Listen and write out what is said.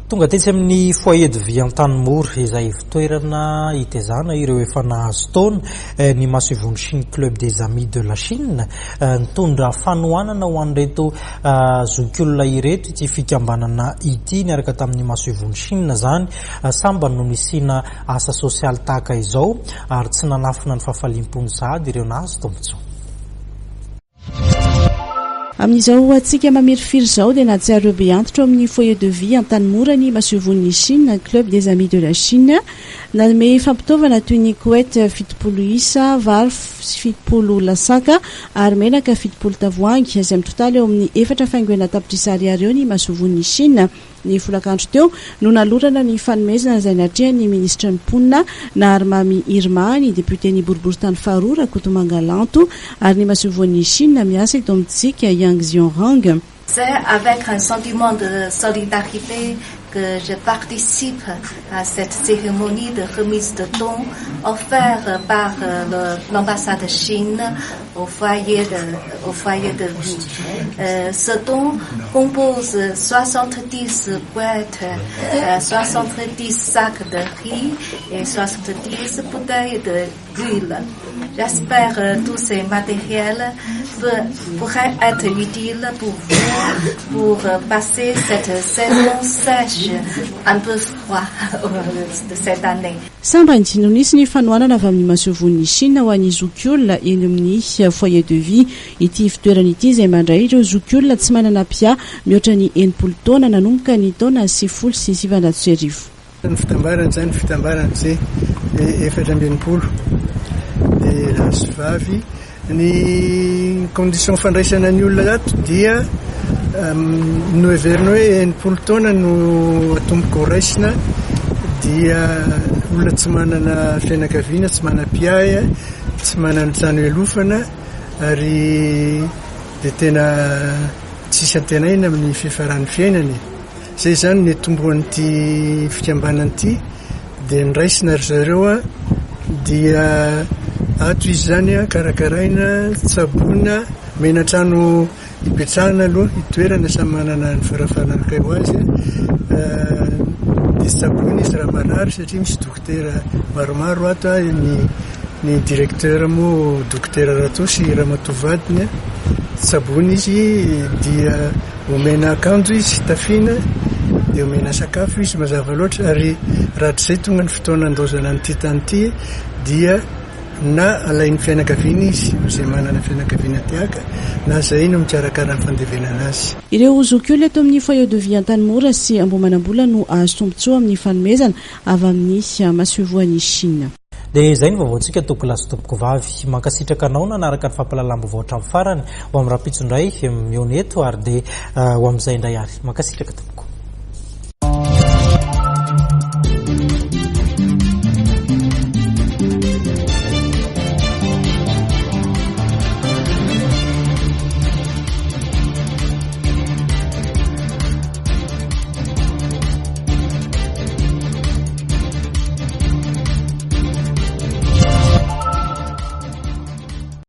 Tonga tetsy amin'ny foyer de vie Antanimora izay fitoerana hitezana ireo efa nahazo taona ny Masevony Chine Club des Amis de la Chine nitondra fanohanana ho an'ireto zokiolona ireto ity fikambanana ity niaraka tamin'ny Masevony Chine zany samba no nisina asa sosialy tahaka izao ary tsy nanafina ny fahafaliam-pony sahady ireo nahazo tombotsoa. Amin'izao atsika mamirifiry zao dia nahatsiaro be antitra amin'ny foyer de vie Antanimora ny Masevony Chine Club des Amis de la Chine nanome fampitaovana toy ny couette 70 isa, vary 70 lasaka ary menaka 70 tavoahangy izay mitotala eo amin'ny 4 faingoana tapitrisa ariary eo ny Masevony Chine. Ny folakandro teo no nalorana ny fanomezana izay natrehany ministra ny mponina na Armami Irma, ny député ny Boriboritany Faroura Kotomangalanto ary ny Masevony Chine miasa eto amintsika Yang Xianrang. C'est avec un sentiment de solidarité que je participe à cette cérémonie de remise de dons offerte par l'ambassade de Chine au foyer de vie. Ce don compose 70 boîtes, 70 sacs de riz et 70 bouteilles d'huile. J'espère que tous ces matériels pourraient être utiles pour vous, pour passer cette saison sèche, un peu froid de cette année. Samba nitsinonisi ny fanohanana avy amin'ny Masevony Chine ho an'ny zokiolona eny amin'ny foyer de vie ity fitoerana ity izay mandray ireo zokiolona tsy manana pia mihoatra ny 80 taona nanomboka ny taona 990. Ny fitambarana zany fitambarana zay 420 dia lasy vavy ny condition fandraisana ny olona ato dia no heverina hoe 80 taona no atomboko raisina dia olona tsy manana fianakaviana, tsy manana piay, tsy manana trano elofana ary dia tena tsisy antenaina amin'ny fiafaran'ny fiainany. Zay zany ny tomboan'ity fikambanana ity dia niraisina ry zareo dia ato izy zany karakaraina, tsabona, mena trano ipetrahana aloha itoerana samy manana ny farafaranakay ho azy dia tsabona izy raha marary satria misy dokotera maromaro ato ny directeur moa dokotera Ratosy Ramatovadiny tsabona izy dia omena akanjo izy tafiana dia omena sakafo izy mazava loatra ary rahatrizay tonga ny fotoana andozana n'ity tany ity dia na alain'ny fianakaviana izy izay manana fianakaviana tiaka na zay no mikarakara ny fandevenana azy. Ireo zokiolona eto amin'ny foyer de vie Antanimora sy Ambomanambola no azo tombotsoa amin'ny fanomezana avy amin'ny Masevony Chine. Dia izay ny vaovaontsika tokolasy tompoko vavy mankasitraka anao nanaraka ny fampalalam-baovatra amin'ny farany ho amin'ny rapitso indray mihoneto ary dia ho amin'izay indray ary mankasitraka tompoko.